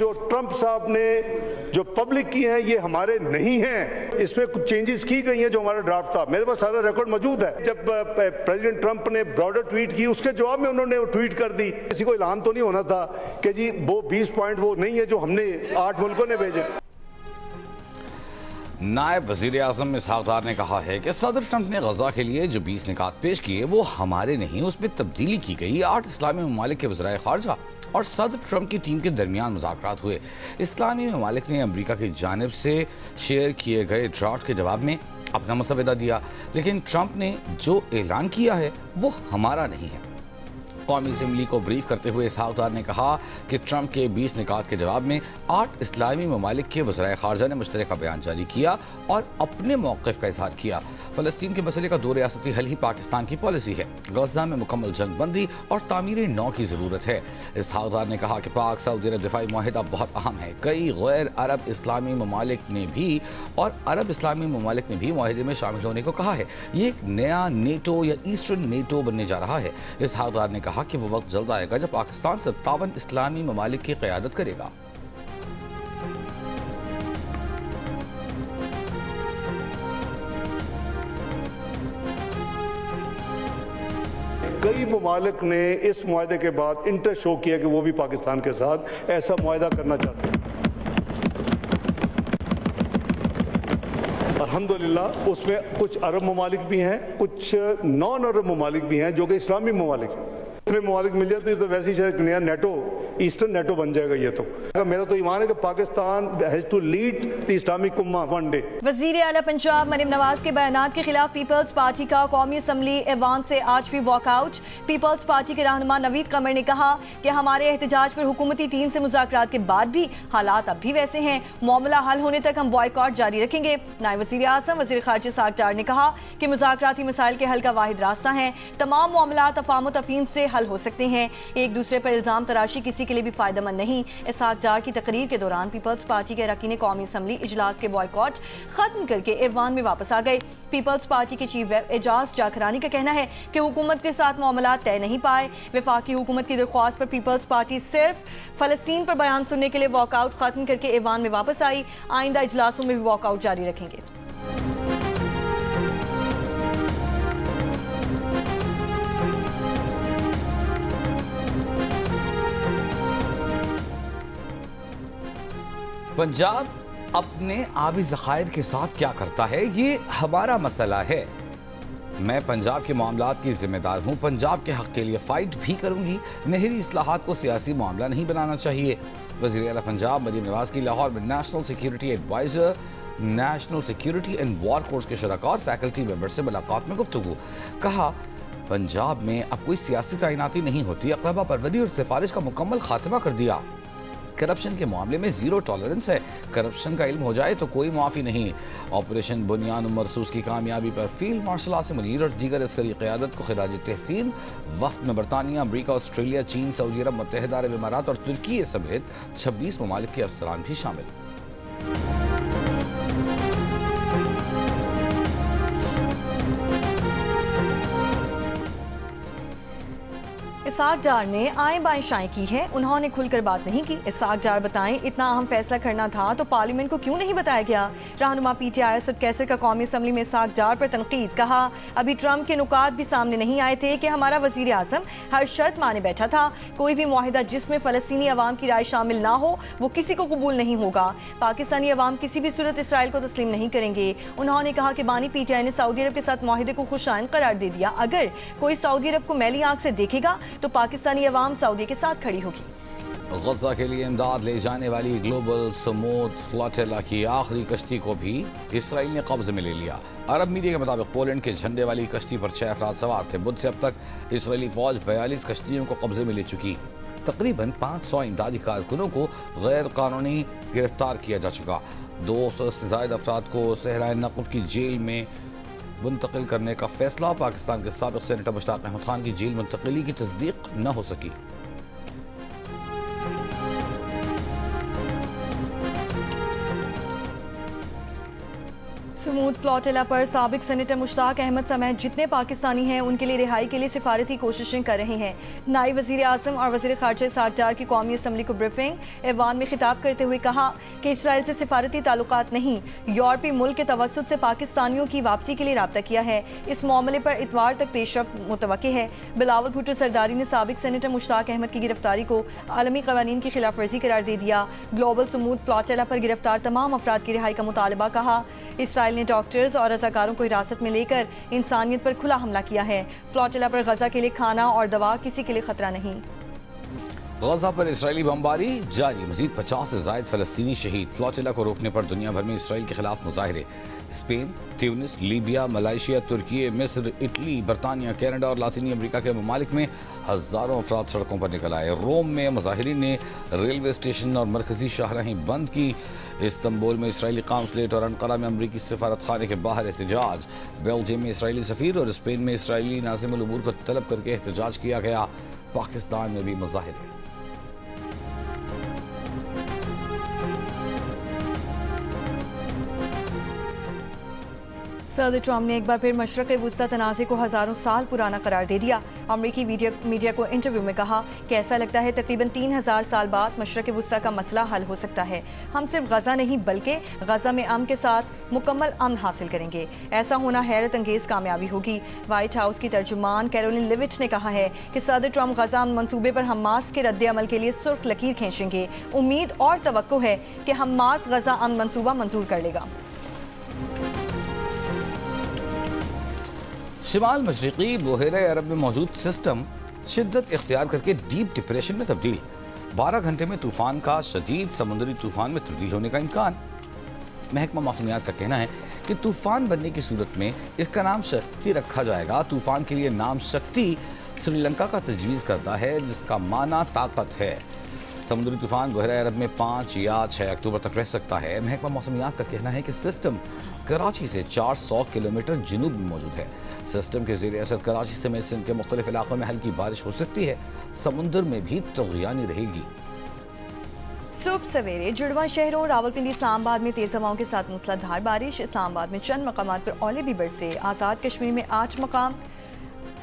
جو ٹرمپ صاحب نے جو پبلک کی ہیں یہ ہمارے نہیں ہیں، اس میں کچھ چینجز کی گئی ہیں جو ہمارا ڈرافٹ تھا، میرے پاس سارا ریکارڈ موجود ہے۔ جب پریزیڈنٹ ٹرمپ نے براڈر ٹویٹ کی اس کے جواب میں انہوں نے ٹویٹ کر دی، کسی کو اعلان تو نہیں ہونا تھا کہ جی وہ 20 پوائنٹ وہ نہیں ہے جو ہم نے 8 ملکوں نے بھیجے۔ نائب وزیر اعظم اسحاق ڈار نے کہا ہے کہ صدر ٹرمپ نے غزہ کے لیے جو 20 نکات پیش کیے وہ ہمارے نہیں، اس میں تبدیلی کی گئی۔ 8 اسلامی ممالک کے وزرائے خارجہ اور صدر ٹرمپ کی ٹیم کے درمیان مذاکرات ہوئے۔ اسلامی ممالک نے امریکہ کی جانب سے شیئر کیے گئے ڈرافٹ کے جواب میں اپنا مسودہ دیا، لیکن ٹرمپ نے جو اعلان کیا ہے وہ ہمارا نہیں ہے۔ قومی اسمبلی کو بریف کرتے ہوئے اسحاق ڈار نے کہا کہ ٹرمپ کے 20 نکات کے جواب میں 8 اسلامی ممالک کے وزرائے خارجہ نے مشترکہ بیان جاری کیا اور اپنے موقف کا اظہار کیا۔ فلسطین کے مسئلے کا دو ریاستی حل ہی پاکستان کی پالیسی ہے، غزہ میں مکمل جنگ بندی اور تعمیر نو کی ضرورت ہے۔ اسحاق ڈار نے کہا کہ پاک سعودی عرب دفاعی معاہدہ بہت اہم ہے۔ کئی غیر عرب اسلامی ممالک نے بھی معاہدے میں شامل ہونے کو کہا ہے۔ یہ ایک نیا نیٹو یا ایسٹرن نیٹو بننے جا رہا ہے۔ اسحاق ڈار نے کہا کہ وہ وقت جلد آئے گا جب پاکستان 57 اسلامی ممالک کی قیادت کرے گا۔ کئی ممالک نے اس معاہدے کے بعد انٹرسٹ شو کیا کہ وہ بھی پاکستان کے ساتھ ایسا معاہدہ کرنا چاہتے ہیں۔ الحمدللہ اس میں کچھ عرب ممالک بھی ہیں، کچھ نان عرب ممالک بھی ہیں جو کہ اسلامی ممالک ہیں۔ اتنے ممالک مل جاتے تو ویسے ہی شاید نیا نیٹو، ایسٹرن نیٹو بن جائے گا۔ یہ تو میرا تو ایمان ہے کہ Pakistan has to lead the Islamic امہ ون ڈے۔ وزیر اعلیٰ پنجاب مریم نواز کے بیانات کے خلاف پیپلز پارٹی کا قومی اسمبلی ایوان سے آج بھی واک آؤٹ۔ پیپلز پارٹی کے رہنما نوید قمر نے کہا کہ ہمارے احتجاج پر حکومتی ٹیم سے مذاکرات کے بعد بھی حالات اب بھی ویسے ہیں، معاملہ حل ہونے تک ہم بائیکاٹ جاری رکھیں گے۔ نائب وزیر اعظم وزیر خارجہ اسحاق ڈار نے کہا کہ مذاکراتی مسائل کے حل کا واحد راستہ ہے، تمام معاملات افہام و تفہیم سے حل ہو سکتے ہیں، ایک دوسرے پر الزام تراشی کسی کے لیے بھی فائدہ مند نہیں۔ اسحاق ڈار کی تقریر کے دوران پیپلز پارٹی کے اراکین قومی اسمبلی اجلاس کے بائیکاٹ ختم کر کے ایوان میں واپس آ گئے۔ پیپلز پارٹی کے چیف ویب اعجاز جاکرانی کا کہنا ہے کہ حکومت کے ساتھ معاملات طے نہیں پائے۔ وفاقی حکومت کی درخواست پر پیپلز پارٹی صرف فلسطین پر بیان سننے کے لیے واک آؤٹ ختم کر کے ایوان میں واپس آئی، آئندہ اجلاسوں میں بھی واک آؤٹ جاری رکھیں گے۔ پنجاب اپنے آبی ذخائر کے ساتھ کیا کرتا ہے یہ ہمارا مسئلہ ہے۔ میں پنجاب کے معاملات کی ذمہ دار ہوں، پنجاب کے حق کے لیے فائٹ بھی کروں گی۔ نہری اصلاحات کو سیاسی معاملہ نہیں بنانا چاہیے۔ وزیر اعلیٰ پنجاب مریم نواز کی لاہور میں national security adviser, national security and war course کے شرکاء اور فیکلٹی ممبر سے ملاقات میں گفتگو۔ کہا پنجاب میں اب کوئی سیاسی تعیناتی نہیں ہوتی، اقربا پروری اور سفارش کا مکمل خاتمہ کر دیا۔ کرپشن کے معاملے میں زیرو ٹالرنس ہے، کرپشن کا علم ہو جائے تو کوئی معافی نہیں۔ آپریشن بنیان مرصوص کی کامیابی پر فیلڈ مارشل عاصم منیر اور دیگر عسکری قیادت کو خراج تحسین۔ وفد میں برطانیہ، امریکہ، آسٹریلیا، چین، سعودی عرب، متحدہ عرب امارات اور ترکی سمیت 26 ممالک کے افسران بھی شامل۔ اسحاق ڈار نے آئیں بائیں شائیں کی ہے، انہوں نے کھل کر بات نہیں کی۔ اسحاق ڈار بتائیں اتنا اہم فیصلہ کرنا تھا تو پارلیمنٹ کو کیوں نہیں بتایا گیا؟ رہنما پی ٹی آئی اسد کیسر کا قومی اسمبلی میں اسحاق ڈار پر تنقید، کہا ابھی ٹرمپ کے نکات بھی سامنے نہیں آئے تھے کہ ہمارا وزیر اعظم ہر شرط مانے بیٹھا تھا، کوئی بھی معاہدہ جس میں فلسطینی عوام کی رائے شامل نہ ہو وہ کسی کو قبول نہیں ہوگا، پاکستانی عوام کسی بھی صورت اسرائیل کو تسلیم نہیں کریں گے۔ انہوں نے کہا کہ بانی پی ٹی آئی نے سعودی عرب کے ساتھ معاہدے کو خوش آئند قرار دے دیا، اگر کوئی سعودی عرب کو میلی آنکھ سے دیکھے گا تو پاکستانی عوام سعودی کے ساتھ کھڑی ہوگی۔ غزہ کے لیے امداد لے جانے والی گلوبل سموتھ فلاٹیلا کی آخری کشتی کو بھی اسرائیل نے قبضے میں لے لیا۔ عرب میڈیا کے مطابق پولینڈ کے جھنڈے والی کشتی پر 6 افراد سوار تھے۔ بدھ سے اب تک اسرائیلی فوج 42 کشتیوں کو قبضے میں لے چکی۔ تقریباً 500 امدادی کارکنوں کو غیر قانونی گرفتار کیا جا چکا۔ 200 سے زائد افراد کو صحرائے نقب کی جیل میں منتقل کرنے کا فیصلہ۔ پاکستان کے سابق سینیٹر مشتاق احمد خان کی جیل منتقلی کی تصدیق نہ ہو سکی۔ سمود فلاٹیلا پر سابق سینیٹر مشتاق احمد سمیت جتنے پاکستانی ہیں ان کے لیے رہائی کے لیے سفارتی کوششیں کر رہے ہیں. نائب وزیر اعظم اور وزیر خارجہ اسحاق ڈار کی قومی اسمبلی کو بریفنگ ایوان میں خطاب کرتے ہوئے کہا کہ اسرائیل سے سفارتی تعلقات نہیں، یورپی ملک کے توسط سے پاکستانیوں کی واپسی کے لیے رابطہ کیا ہے. اس معاملے پر اتوار تک پیش رفت متوقع ہے. بلاول بھٹو زرداری نے سابق سینیٹر مشتاق احمد کی گرفتاری کو عالمی قوانین کی خلاف ورزی قرار دے دیا. گلوبل سمود فلاٹیلا پر گرفتار تمام افراد کی رہائی کا مطالبہ کہا. اسرائیل نے ڈاکٹرز اور رضاکاروں کو حراست میں لے کر انسانیت پر کھلا حملہ کیا ہے. فلاٹیلا پر غزہ کے لیے کھانا اور دوا کسی کے لیے خطرہ نہیں. غزہ پر اسرائیلی بمباری جاری، مزید 50 سے زائد فلسطینی شہید. فلاٹیلا کو روکنے پر دنیا بھر میں اسرائیل کے خلاف مظاہرے. اسپین، تیونس، لیبیا، ملائیشیا، ترکی، مصر، اٹلی، برطانیہ، کینیڈا اور لاطینی امریکہ کے ممالک میں ہزاروں افراد سڑکوں پر نکل آئے. روم میں مظاہرین نے ریلوے اسٹیشن اور مرکزی شاہراہیں بند کی. استنبول میں اسرائیلی قونصلیٹ اور انقرہ میں امریکی سفارت خانے کے باہر احتجاج. بیلجیم میں اسرائیلی سفیر اور اسپین میں اسرائیلی ناظم الامور کو طلب کر کے احتجاج کیا گیا. پاکستان میں بھی مظاہرے. صدر ٹرمپ نے ایک بار پھر مشرق وسطی تنازع کو ہزاروں سال پرانا قرار دے دیا. امریکی میڈیا کو انٹرویو میں کہا کہ ایسا لگتا ہے تقریباً 3000 سال بعد مشرق وسطی کا مسئلہ حل ہو سکتا ہے. ہم صرف غزہ نہیں بلکہ غزہ میں امن کے ساتھ مکمل امن حاصل کریں گے. ایسا ہونا حیرت انگیز کامیابی ہوگی. وائٹ ہاؤس کی ترجمان کیرولین لیوچ نے کہا ہے کہ صدر ٹرمپ غزہ امن منصوبے پر حماس کے رد عمل کے لیے سرخ لکیر کھینچیں گے. امید اور توقع ہے کہ حماس غزہ امن منصوبہ منظور کر لے گا. شمال مشرقی بحیرہ عرب میں موجود سسٹم شدت اختیار کر کے ڈیپ ڈپریشن میں تبدیل. 12 گھنٹے میں طوفان کا شدید سمندری طوفان میں تبدیل ہونے کا امکان. محکمہ موسمیات کا کہنا ہے کہ طوفان بننے کی صورت میں اس کا نام شکتی رکھا جائے گا. طوفان کے لیے نام شکتی سری لنکا کا تجویز کرتا ہے جس کا معنی طاقت ہے. سمندری طوفان بحیرہ عرب میں 5 یا 6 اکتوبر تک رہ سکتا ہے. محکمہ موسمیات کا کہنا ہے کہ سسٹم کراچی سے 400 کلومیٹر جنوب میں موجود ہے. سسٹم کے زیر اثر کراچی سمیت سندھ کے مختلف علاقوں میں ہلکی بارش ہو سکتی ہے. سمندر میں بھی طغیانی رہے گی. صبح سویرے جڑواں شہروں راولپنڈی اسلام آباد میں تیز ہواؤں کے ساتھ موسلادھار بارش. اسلام آباد میں چند مقامات پر اولے بھی برسے. آزاد کشمیر میں 8 مقام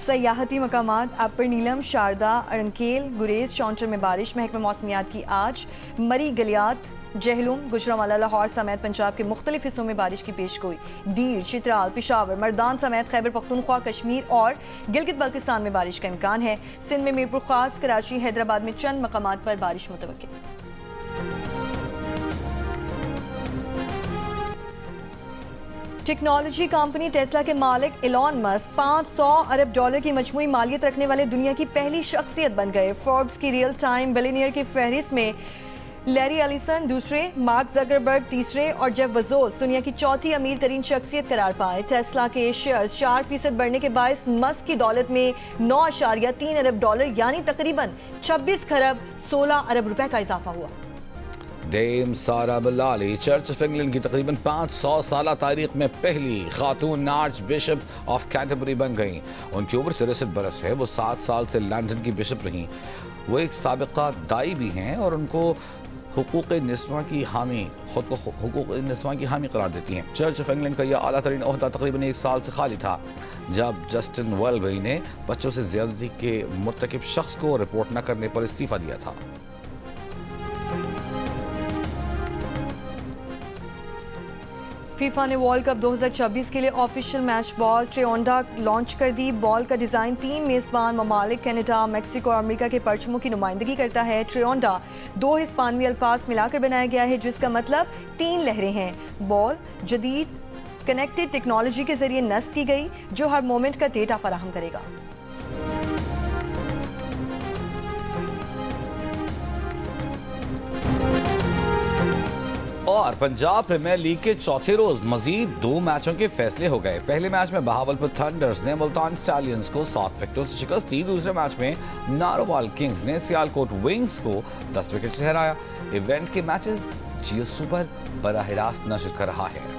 سیاحتی مقامات اپر نیلم، شاردا، ارنکیل، گریز، چونچر میں بارش. محکمہ موسمیات کی آج مری، گلیات، جہلم، گجرانوالہ، لاہور سمیت پنجاب کے مختلف حصوں میں بارش کی پیشگوئی. ڈیر، چترال، پشاور، مردان سمیت خیبر پختونخوا، کشمیر اور گلگت بلتستان میں بارش کا امکان ہے. سندھ میں میرپور خاص، کراچی، حیدرآباد میں چند مقامات پر بارش متوقع. ٹیکنالوجی کمپنی ٹیسلا کے مالک ایلون مسک $500 ارب کی مجموعی مالیت رکھنے والے دنیا کی پہلی شخصیت بن گئے. فوربس کی ریئل ٹائم بلینئر کی فہرست میں لیری ایلیسن دوسرے، مارک زکربرگ تیسرے اور جیف بزوس دنیا کی چوتھی امیر ترین شخصیت قرار پائے. ٹیسلا کے شیئرز 4% بڑھنے کے باعث مسک کی دولت میں $9.3 ارب یعنی تقریباً 26 کروڑ 16 ارب روپے کا اضافہ ہوا. Dame Sarah Mullally Church of England کی تقریباً 500 سالہ تاریخ میں پہلی خاتون آرچ بشپ آف کینٹربری بن گئیں. ان کی عمر 63 برس ہے. وہ 7 سال سے لندن کی بشپ رہیں. وہ ایک سابقہ دائی بھی ہیں اور ان کو حقوق نسواں کی حامی قرار دیتی ہیں. چرچ آف انگلینڈ کا یہ اعلیٰ ترین عہدہ تقریباً 1 سال سے خالی تھا جب جسٹن ویلبری نے بچوں سے زیادتی کے مرتکب شخص کو رپورٹ نہ کرنے پر استعفیٰ دیا تھا. فیفا نے ورلڈ کپ 2026 کے لیے آفیشیل میچ بال ٹریونڈا لانچ کر دی. بال کا ڈیزائن 3 میزبان ممالک کینیڈا، میکسیکو اور امریکہ کے پرچموں کی نمائندگی کرتا ہے. ٹریونڈا 2 ہسپانوی الفاظ ملا کر بنایا گیا ہے جس کا مطلب 3 لہریں ہیں. بال جدید کنیکٹڈ ٹیکنالوجی کے ذریعے نصب کی گئی جو ہر مومنٹ کا ڈیٹا فراہم کرے گا. اور پنجاب پریمیئر لیگ کے چوتھے روز مزید 2 میچوں کے فیصلے ہو گئے. پہلے میچ میں بہاولپور تھنڈرز نے ملتان اسٹالیئنز کو 7 وکٹوں سے شکست دی. دوسرے میچ میں نارووال کنگز نے سیالکوٹ ونگز کو 10 وکٹ سے ہرایا. ایونٹ کے میچز جیو سپر براہ راست نشر کر رہا ہے.